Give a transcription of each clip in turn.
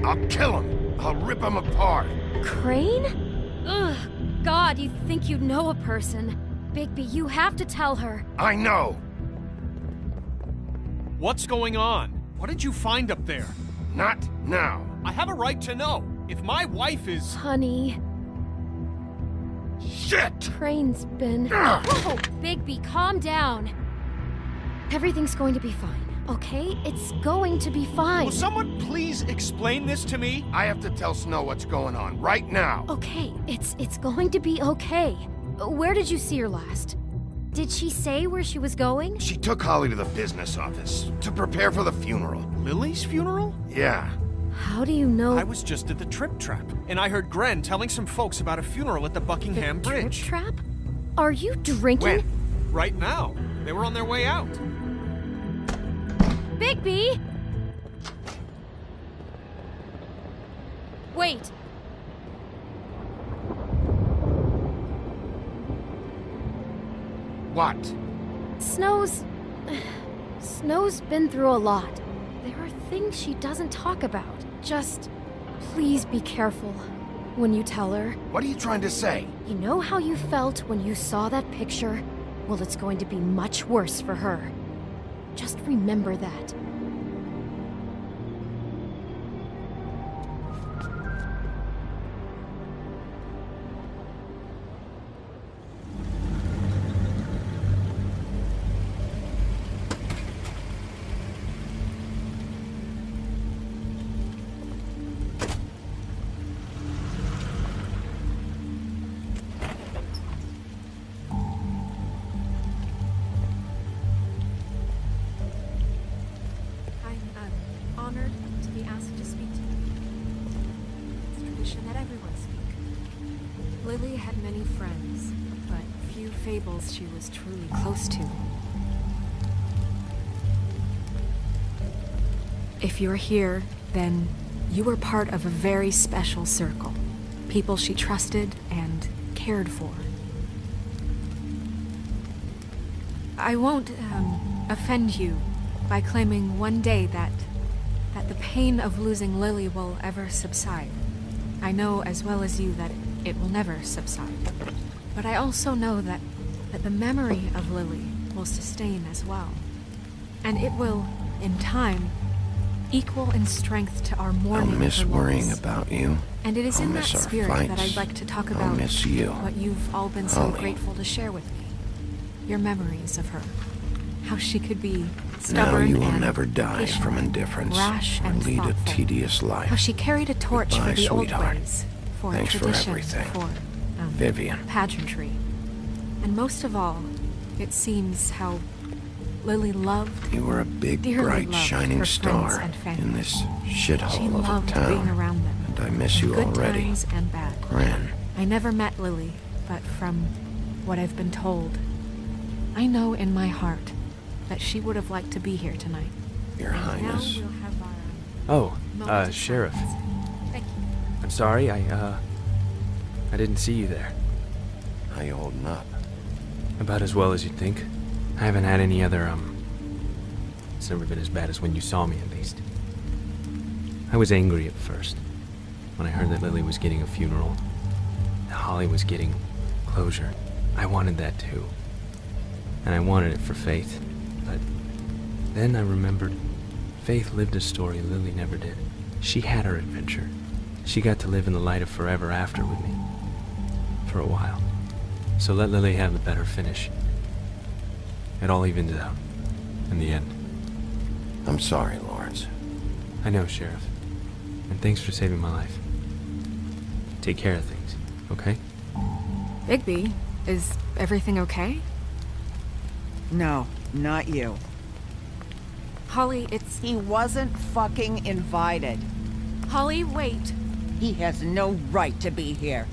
I'll kill him. I'll rip him apart. Crane? Ugh, God, you think you know a person. Bigby, you have to tell her. I know. What's going on? What did you find up there? Not now. I have a right to know. If my wife is... Honey, Shit! Crane's been... Ah! Whoa, Bigby, calm down. Everything's going to be fine, okay? It's going to be fine. Will someone please explain this to me? I have to tell Snow what's going on right now. Okay, it's going to be okay. Where did you see her last? Did she say where she was going? She took Holly to the business office to prepare for the funeral. Lily's funeral? Yeah. How do you know? I was just at the Trip Trap, and I heard Gren telling some folks about a funeral at the Buckingham the Bridge. Trip trap? Are you drinking? When? Right now. They were on their way out. Bigby! Wait. What? Snow's been through a lot. There are things she doesn't talk about. Just please be careful when you tell her. What are you trying to say? You know how you felt when you saw that picture? Well, it's going to be much worse for her. Just remember that. I'm honored to be asked to speak to you. It's tradition that everyone speak. Lily had many friends, but few fables she was truly close to. If you're here, then you were part of a very special circle. People she trusted and cared for. I won't, offend you by claiming one day that the pain of losing Lily will ever subside. I know as well as you that it will never subside. But I also know that the memory of Lily will sustain as well. And it will, in time, equal in strength to our mourning. I'll miss of her worrying loss. about you. And it is I'll in that miss our spirit fights. that I'd like to talk I'll about miss you. what you've all been so Holly. grateful to share with me. Your memories of her. How she could be Now stubborn you will and never die patient, from indifference rash or and lead a thoughtful. tedious life. How she carried a torch Goodbye, for the sweetheart. old ways, for Thanks for tradition, everything. for Vivian. pageantry. And most of all, it seems how Lily loved, You were a big, dearly bright, loved shining her star friends and family. in this She shithole of a loved being town. around them. And I miss in you good already. times and bad. Gren. I never met Lily, but from what I've been told, I know in my heart that she would have liked to be here tonight. Your And Highness. Now we'll have our Oh, moment of Sheriff. silence. Thank you. I'm sorry, I didn't see you there. How you holding up? About as well as you'd think. I haven't had any other, It's never been as bad as when you saw me, at least. I was angry at first, when I heard that Lily was getting a funeral, that Holly was getting closure. I wanted that too. And I wanted it for Faith. But then I remembered Faith lived a story Lily never did. She had her adventure. She got to live in the light of forever after with me. For a while. So let Lily have the better finish. It all evens out. In the end. I'm sorry, Lawrence. I know, Sheriff. And thanks for saving my life. Take care of things, okay? Bigby, is everything okay? No, not you. Holly, it's... He wasn't fucking invited. Holly, wait. He has no right to be here.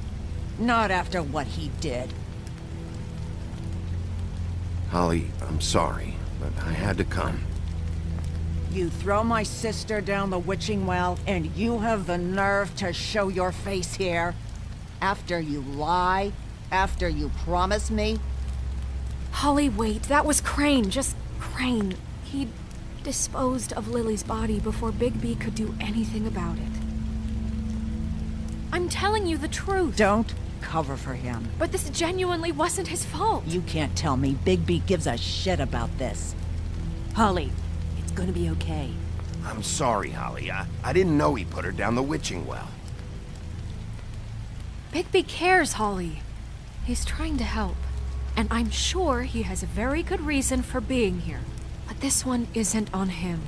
Not after what he did. Holly, I'm sorry, but I had to come. You throw my sister down the witching well, and you have the nerve to show your face here? After you lie? After you promise me? Holly, wait. That was Crane. Just Crane. He disposed of Lily's body before Bigby could do anything about it. I'm telling you the truth. Don't cover for him. But this genuinely wasn't his fault. You can't tell me Bigby gives a shit about this. Holly, it's gonna be okay. I'm sorry, Holly. I didn't know he put her down the witching well. Bigby cares, Holly. He's trying to help. And I'm sure he has a very good reason for being here. But this one isn't on him.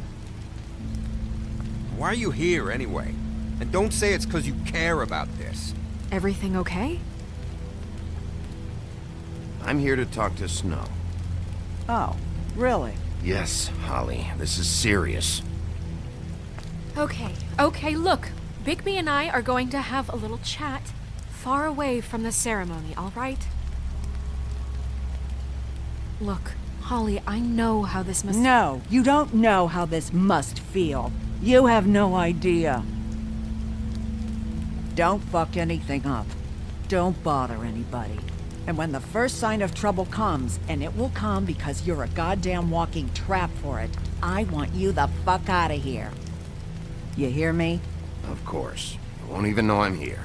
Why are you here, anyway? And don't say it's because you care about this. Everything okay? I'm here to talk to Snow. Oh, really? Yes, Holly, this is serious. Okay, look. Bigby and I are going to have a little chat far away from the ceremony, all right? Look, Holly, I know how this must... No, you don't know how this must feel. You have no idea. Don't fuck anything up. Don't bother anybody. And when the first sign of trouble comes, and it will come because you're a goddamn walking trap for it, I want you the fuck out of here. You hear me? Of course. You won't even know I'm here.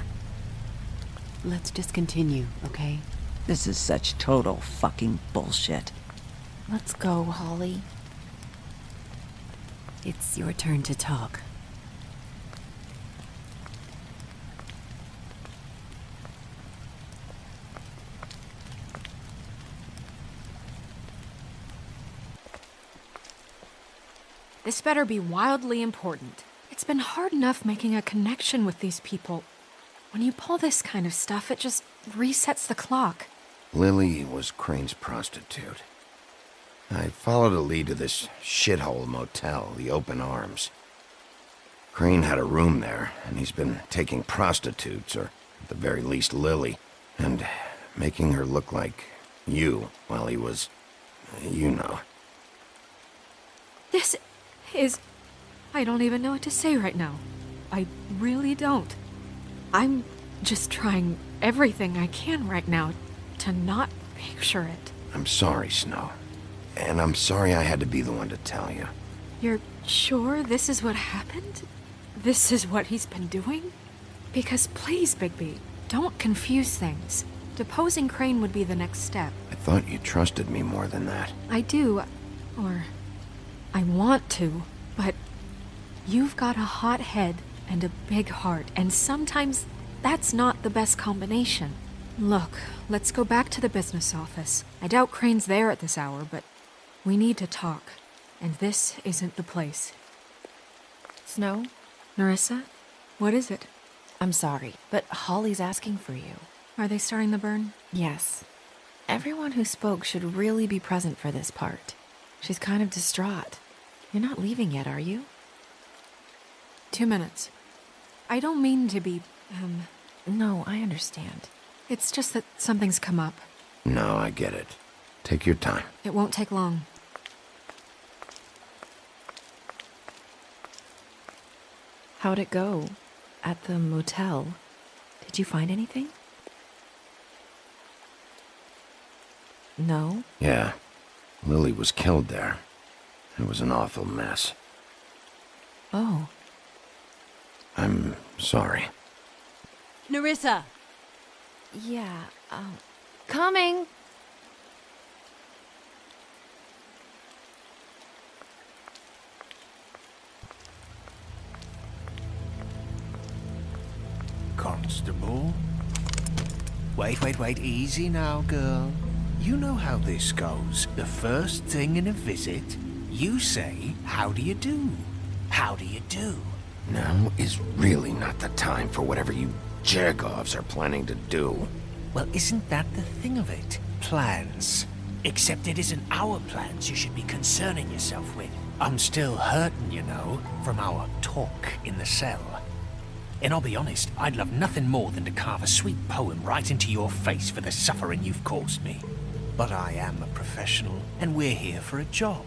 Let's just continue, okay? This is such total fucking bullshit. Let's go, Holly. It's your turn to talk. This better be wildly important. It's been hard enough making a connection with these people. When you pull this kind of stuff, it just resets the clock. Lily was Crane's prostitute. I followed a lead to this shithole motel, the Open Arms. Crane had a room there, and he's been taking prostitutes, or at the very least Lily, and making her look like you while he was, you know. This is... I don't even know what to say right now. I really don't. I'm just trying everything I can right now to not picture it. I'm sorry, Snow. And I'm sorry I had to be the one to tell you. You're sure this is what happened? This is what he's been doing? Because please, Bigby, don't confuse things. Deposing Crane would be the next step. I thought you trusted me more than that. I do, or I want to, but you've got a hot head and a big heart, and sometimes that's not the best combination. Look, let's go back to the business office. I doubt Crane's there at this hour, but we need to talk, and this isn't the place. Snow? Nerissa, what is it? I'm sorry, but Holly's asking for you. Are they starting the burn? Yes. Everyone who spoke should really be present for this part. She's kind of distraught. You're not leaving yet, are you? 2 minutes. I don't mean to be, No, I understand. It's just that something's come up. No, I get it. Take your time. It won't take long. How'd it go? At the motel? Did you find anything? No? Yeah. Lily was killed there. It was an awful mess. Oh. I'm sorry. Nerissa! Yeah, coming! Constable? Wait, easy now, girl. You know how this goes. The first thing in a visit, you say, how do you do? How do you do? Now is really not the time for whatever you jerk-offs are planning to do. Well, isn't that the thing of it? Plans. Except it isn't our plans you should be concerning yourself with. I'm still hurting, you know, from our talk in the cell. And I'll be honest, I'd love nothing more than to carve a sweet poem right into your face for the suffering you've caused me. But I am a professional, and we're here for a job.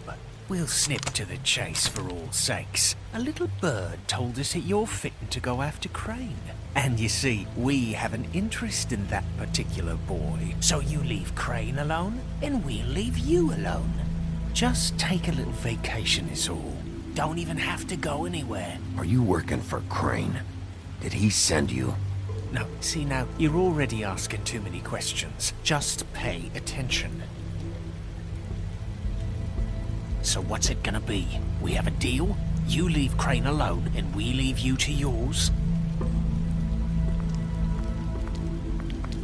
We'll snip to the chase for all sakes. A little bird told us that you're fitting to go after Crane. And you see, we have an interest in that particular boy. So you leave Crane alone, and we'll leave you alone. Just take a little vacation is all. Don't even have to go anywhere. Are you working for Crane? Did he send you? No, see now, you're already asking too many questions. Just pay attention. So what's it gonna be? We have a deal? You leave Crane alone, and we leave you to yours?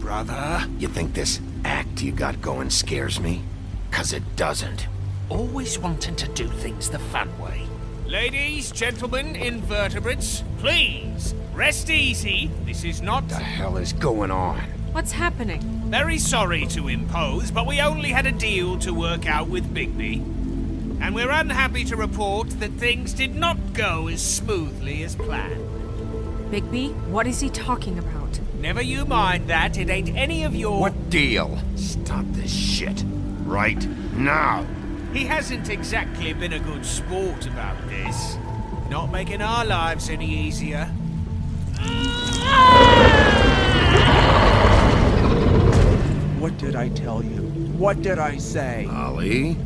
Brother? You think this act you got going scares me? 'Cause it doesn't. Always wanting to do things the fun way. Ladies, gentlemen, invertebrates, please, rest easy. This is not... What the hell is going on? What's happening? Very sorry to impose, but we only had a deal to work out with Bigby. And we're unhappy to report that things did not go as smoothly as planned. Bigby, what is he talking about? Never you mind that, it ain't any of your... What deal? Stop this shit. Right now. He hasn't exactly been a good sport about this. Not making our lives any easier. What did I tell you? What did I say? Ollie?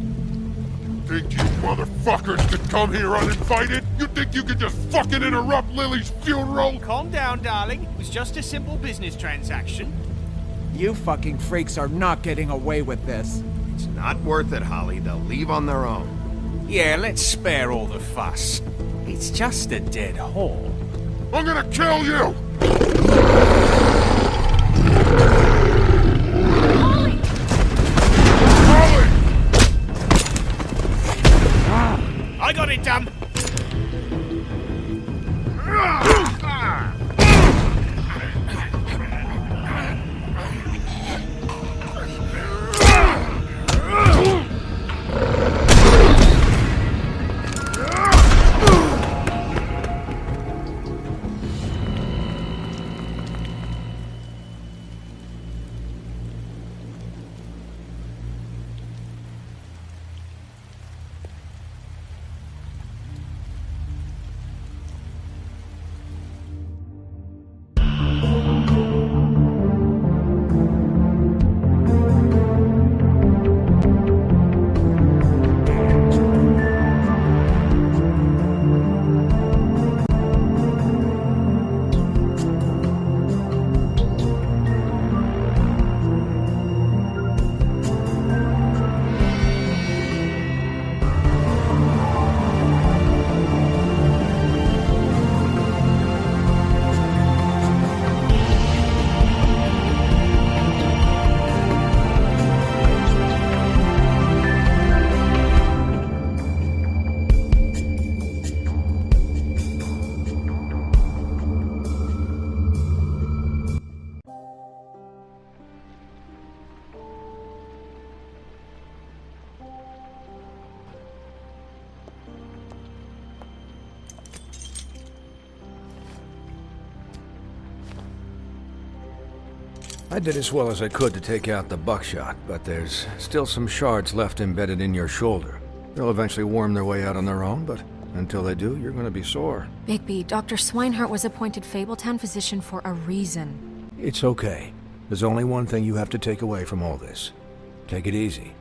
Think you motherfuckers could come here uninvited? You think you could just fucking interrupt Lily's funeral? Calm down, darling. It was just a simple business transaction. You fucking freaks are not getting away with this. It's not worth it, Holly. They'll leave on their own. Yeah, let's spare all the fuss. It's just a dead hall. I'm gonna kill you! I got it done. I did as well as I could to take out the buckshot, but there's still some shards left embedded in your shoulder. They'll eventually worm their way out on their own, but until they do, you're gonna be sore. Bigby, Dr. Swinehart was appointed Fabletown physician for a reason. It's okay. There's only one thing you have to take away from all this. Take it easy.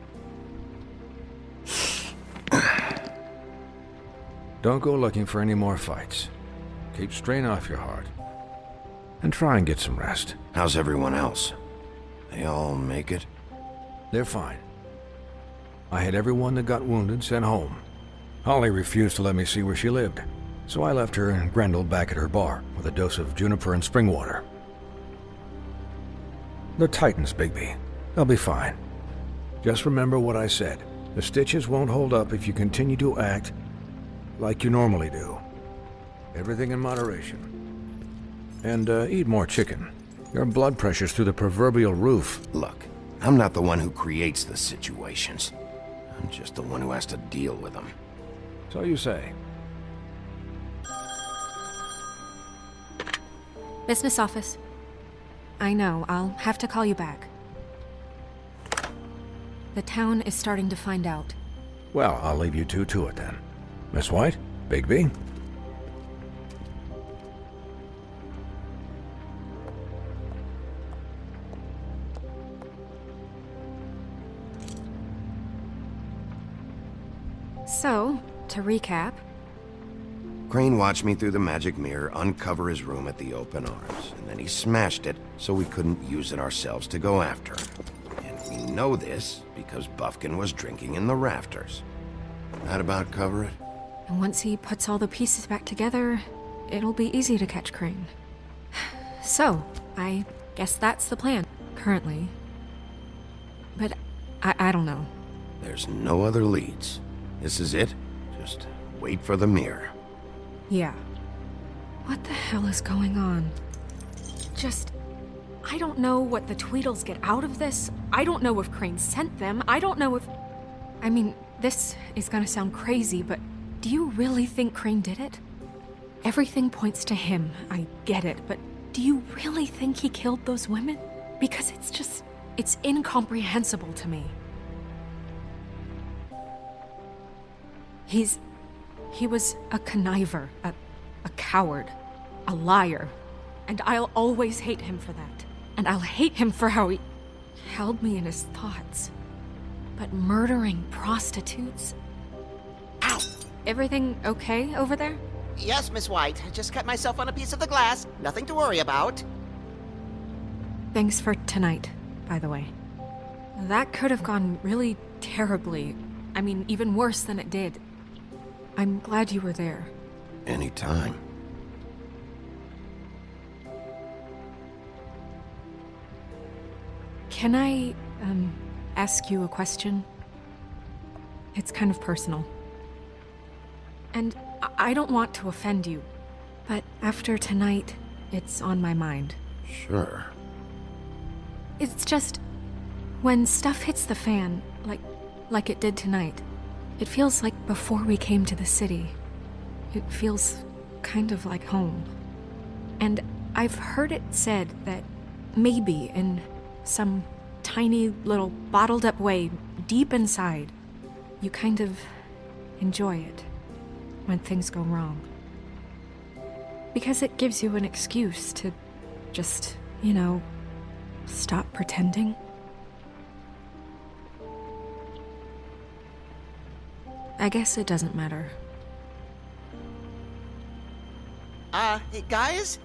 Don't go looking for any more fights. Keep strain off your heart. And try and get some rest. How's everyone else? They all make it? They're fine. I had everyone that got wounded sent home. Holly refused to let me see where she lived, so I left her and Grendel back at her bar with a dose of juniper and spring water. They're Titans, Bigby. They'll be fine. Just remember what I said. The stitches won't hold up if you continue to act like you normally do. Everything in moderation. And eat more chicken. Your blood pressure's through the proverbial roof. Look, I'm not the one who creates the situations. I'm just the one who has to deal with them. So you say. Business office. I know, I'll have to call you back. The town is starting to find out. Well, I'll leave you two to it then. Miss White? Bigby? So, to recap, Crane watched me through the magic mirror uncover his room at the open arms, and then he smashed it so we couldn't use it ourselves to go after him. And we know this because Buffkin was drinking in the rafters. That about cover it? And once he puts all the pieces back together, it'll be easy to catch Crane. So, I guess that's the plan, currently. But I don't know. There's no other leads. This is it. Just wait for the mirror. Yeah. What the hell is going on? I don't know what the Tweedles get out of this. I don't know if Crane sent them. I don't know if... I mean, this is gonna sound crazy, but do you really think Crane did it? Everything points to him, I get it, but do you really think he killed those women? Because it's incomprehensible to me. He was a conniver, a coward, a liar, and I'll always hate him for that. And I'll hate him for how he held me in his thoughts. But murdering prostitutes? Ow! Everything okay over there? Yes, Miss White. I just cut myself on a piece of the glass. Nothing to worry about. Thanks for tonight, by the way. That could have gone really terribly. I mean, even worse than it did. I'm glad you were there. Anytime. Can I, ask you a question? It's kind of personal. And I don't want to offend you, but after tonight, it's on my mind. Sure. It's just, when stuff hits the fan, like it did tonight, it feels like before we came to the city. It feels kind of like home. And I've heard it said that maybe in some tiny little bottled up way deep inside, you kind of enjoy it when things go wrong. Because it gives you an excuse to just, stop pretending. I guess it doesn't matter. Hey, guys?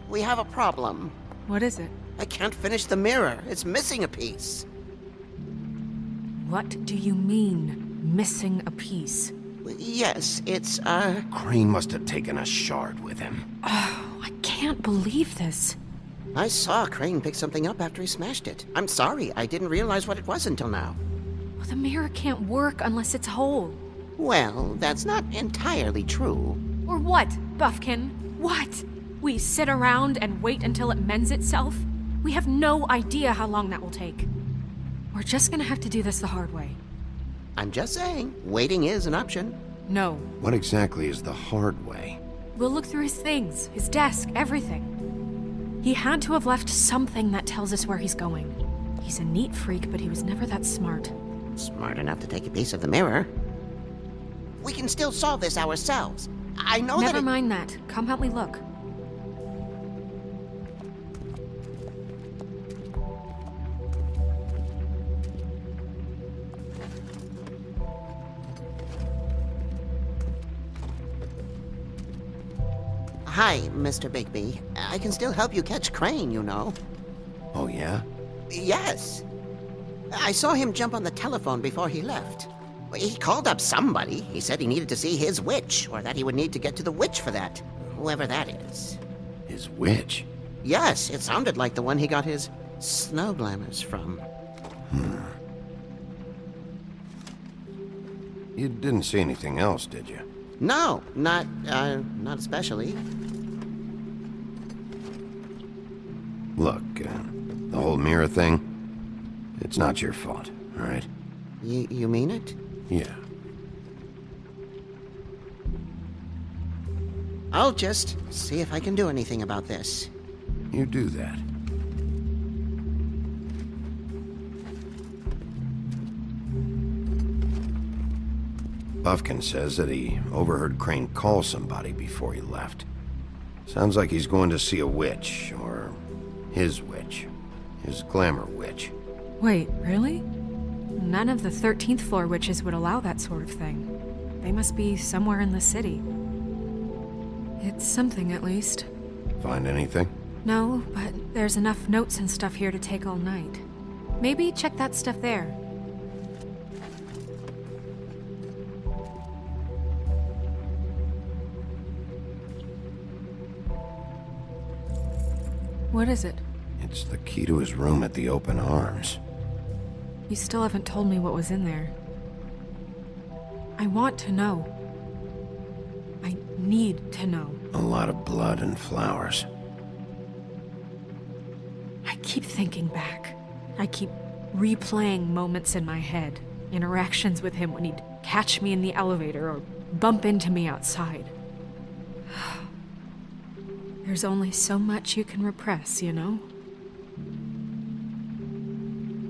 We have a problem. What is it? I can't finish the mirror. It's missing a piece. What do you mean, missing a piece? Yes, it's, Crane must have taken a shard with him. Oh, I can't believe this. I saw Crane pick something up after he smashed it. I'm sorry, I didn't realize what it was until now. Well, the mirror can't work unless it's whole. Well, that's not entirely true. Or what, Buffkin? What? We sit around and wait until it mends itself? We have no idea how long that will take. We're just gonna have to do this the hard way. I'm just saying, waiting is an option. No. What exactly is the hard way? We'll look through his things, his desk, everything. He had to have left something that tells us where he's going. He's a neat freak, but he was never that smart. Smart enough to take a piece of the mirror. We can still solve this ourselves. I know Never mind that. Come help me look. Hi, Mr. Bigby. I can still help you catch Crane, you know. Oh, yeah? Yes. I saw him jump on the telephone before he left. He called up somebody. He said he needed to see his witch, or that he would need to get to the witch for that. Whoever that is. His witch? Yes, it sounded like the one he got his snow glamours from. You didn't see anything else, did you? No, not especially. Look, the whole mirror thing, it's not your fault, all right? You mean it? Yeah. I'll just see if I can do anything about this. You do that. Buffkin says that he overheard Crane call somebody before he left. Sounds like he's going to see a witch, or his witch. His glamour witch. Wait, really? None of the 13th floor witches would allow that sort of thing. They must be somewhere in the city. It's something, at least. Find anything? No, but there's enough notes and stuff here to take all night. Maybe check that stuff there. What is it? It's the key to his room at the Open Arms. You still haven't told me what was in there. I want to know. I need to know. A lot of blood and flowers. I keep thinking back. I keep replaying moments in my head. Interactions with him when he'd catch me in the elevator or bump into me outside. There's only so much you can repress, you know?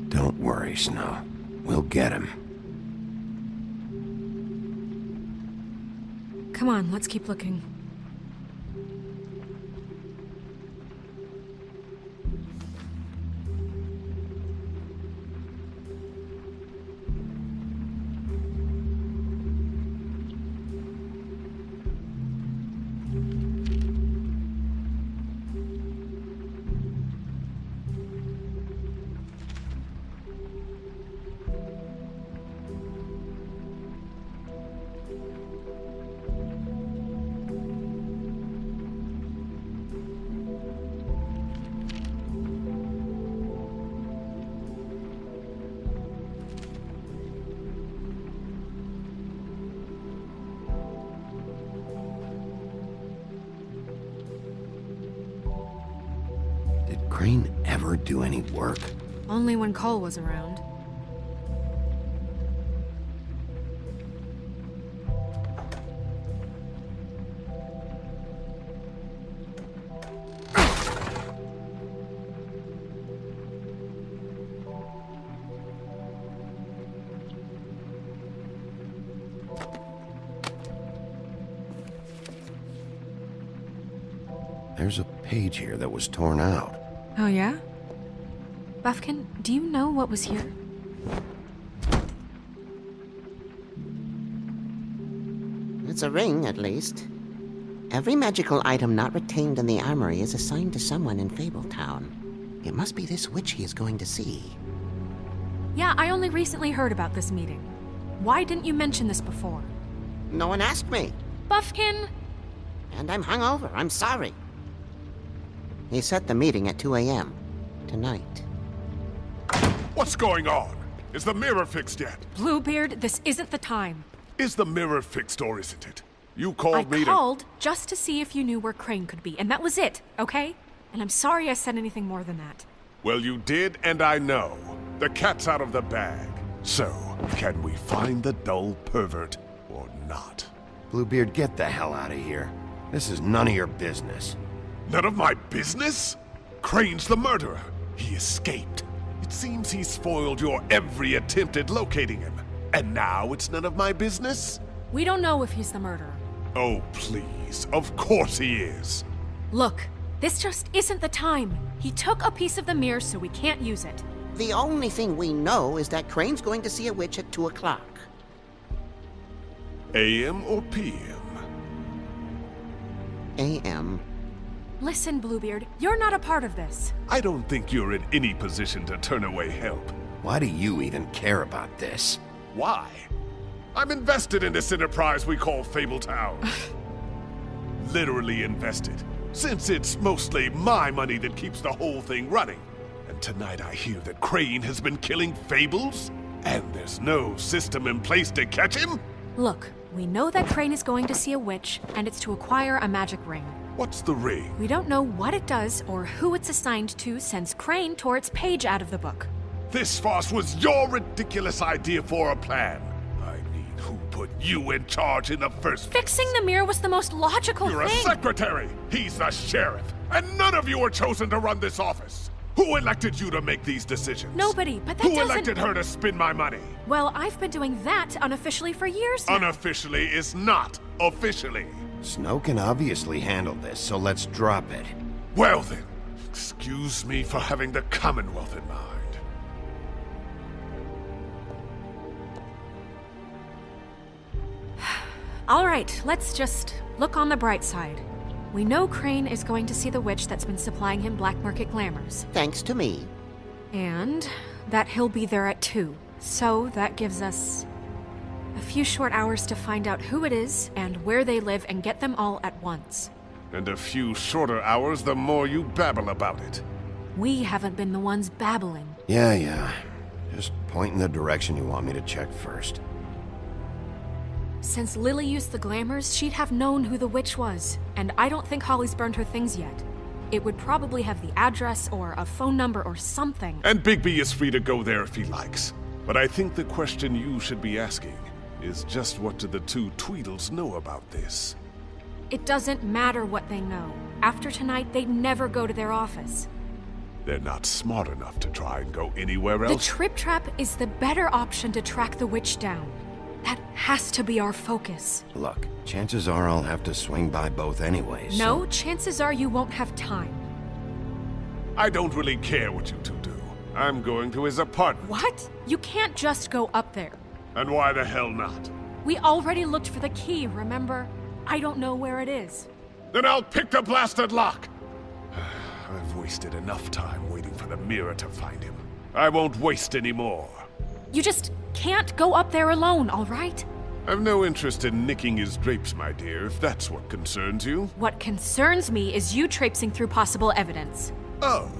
Don't worry, Snow. We'll get him. Come on, let's keep looking. Crane ever do any work? Only when Cole was around. There's a page here that was torn out. Oh, yeah? Buffkin, do you know what was here? It's a ring, at least. Every magical item not retained in the armory is assigned to someone in Fabletown. It must be this witch he is going to see. Yeah, I only recently heard about this meeting. Why didn't you mention this before? No one asked me. Buffkin! And I'm hungover. I'm sorry. He set the meeting at 2 a.m. tonight. What's going on? Is the mirror fixed yet? Bluebeard, this isn't the time. Is the mirror fixed or isn't it? You called me I called just to see if you knew where Crane could be, and that was it, okay? And I'm sorry I said anything more than that. Well, you did, and I know. The cat's out of the bag. So, can we find the dull pervert or not? Bluebeard, get the hell out of here. This is none of your business. None of my business? Crane's the murderer. He escaped. It seems he spoiled your every attempt at locating him. And now it's none of my business? We don't know if he's the murderer. Oh, please. Of course he is. Look, this just isn't the time. He took a piece of the mirror, so we can't use it. The only thing we know is that Crane's going to see a witch at 2 o'clock. AM or PM? AM. Listen, Bluebeard, you're not a part of this. I don't think you're in any position to turn away help. Why do you even care about this? Why? I'm invested in this enterprise we call Fabletown. Literally invested, since it's mostly my money that keeps the whole thing running. And tonight I hear that Crane has been killing fables, and there's no system in place to catch him? Look, we know that Crane is going to see a witch, and it's to acquire a magic ring. What's the ring? We don't know what it does or who it's assigned to since Crane tore its page out of the book. This farce was your ridiculous idea for a plan. I mean, who put you in charge in the first place? Fixing the mirror was the most logical You're thing. a secretary! He's the sheriff! And none of you were chosen to run this office! Who elected you to make these decisions? Nobody, but that Who doesn't... elected her to spend my money? Well, I've been doing that unofficially for years now. Unofficially is not officially. Snow can obviously handle this, so let's drop it. Well then, excuse me for having the Commonwealth in mind. All right, let's just look on the bright side. We know Crane is going to see the witch that's been supplying him black market glamours. Thanks to me. And that he'll be there at 2. So that gives us a few short hours to find out who it is and where they live and get them all at once. And a few shorter hours the more you babble about it. We haven't been the ones babbling. Yeah. Just point in the direction you want me to check first. Since Lily used the glamours, she'd have known who the witch was. And I don't think Holly's burned her things yet. It would probably have the address or a phone number or something. And Bigby is free to go there if he likes. But I think the question you should be asking is just what do the two Tweedles know about this? It doesn't matter what they know. After tonight, they'd never go to their office. They're not smart enough to try and go anywhere else. The Trip Trap is the better option to track the witch down. That has to be our focus. Look, chances are I'll have to swing by both anyways. No, chances are you won't have time. I don't really care what you two do. I'm going to his apartment. What? You can't just go up there. And why the hell not? We already looked for the key, remember? I don't know where it is. Then I'll pick the blasted lock! I've wasted enough time waiting for the mirror to find him. I won't waste any more. You just can't go up there alone, all right? I've no interest in nicking his drapes, my dear, if that's what concerns you. What concerns me is you traipsing through possible evidence. Oh,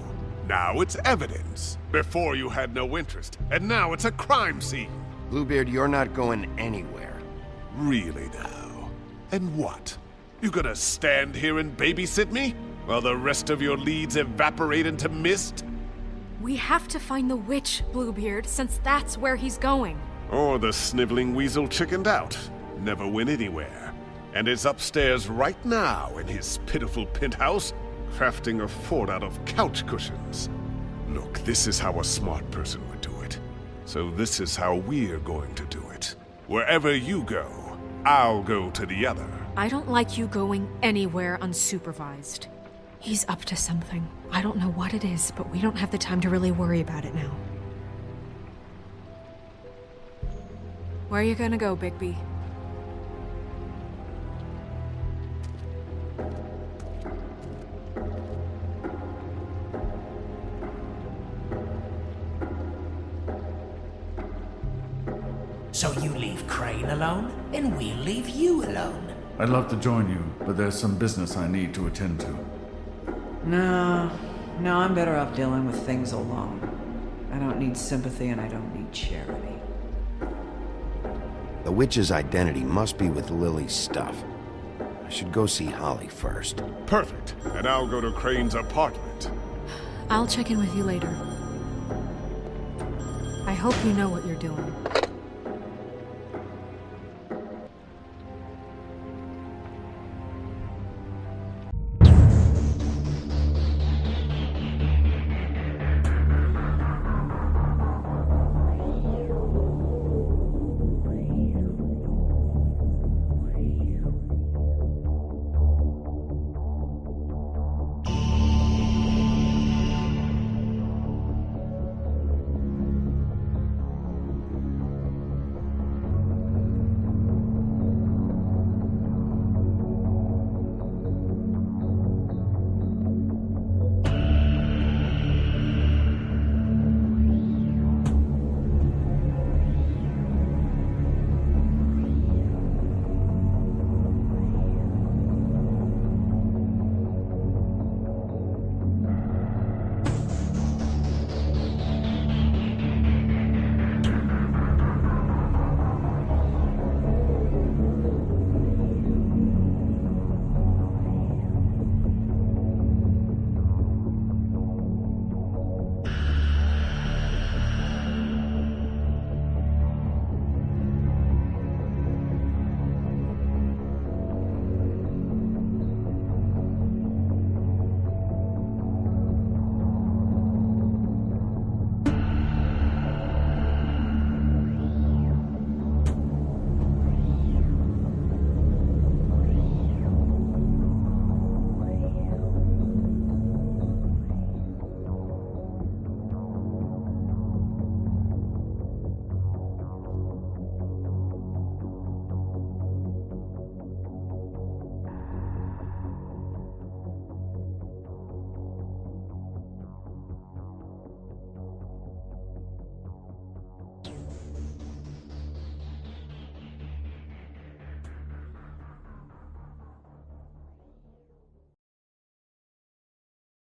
now it's evidence. Before you had no interest, and now it's a crime scene. Bluebeard, you're not going anywhere. Really now? And what? You gonna stand here and babysit me? While the rest of your leads evaporate into mist? We have to find the witch, Bluebeard, since that's where he's going. Or the sniveling weasel chickened out. Never went anywhere. And is upstairs right now in his pitiful penthouse, crafting a fort out of couch cushions. Look, this is how a smart person would do it. So this is how we're going to do it. Wherever you go, I'll go to the other. I don't like you going anywhere unsupervised. He's up to something. I don't know what it is, but we don't have the time to really worry about it now. Where are you gonna go, Bigby? So you leave Crane alone, and we'll leave you alone. I'd love to join you, but there's some business I need to attend to. No, I'm better off dealing with things alone. I don't need sympathy and I don't need charity. The witch's identity must be with Lily's stuff. I should go see Holly first. Perfect. And I'll go to Crane's apartment. I'll check in with you later. I hope you know what you're doing.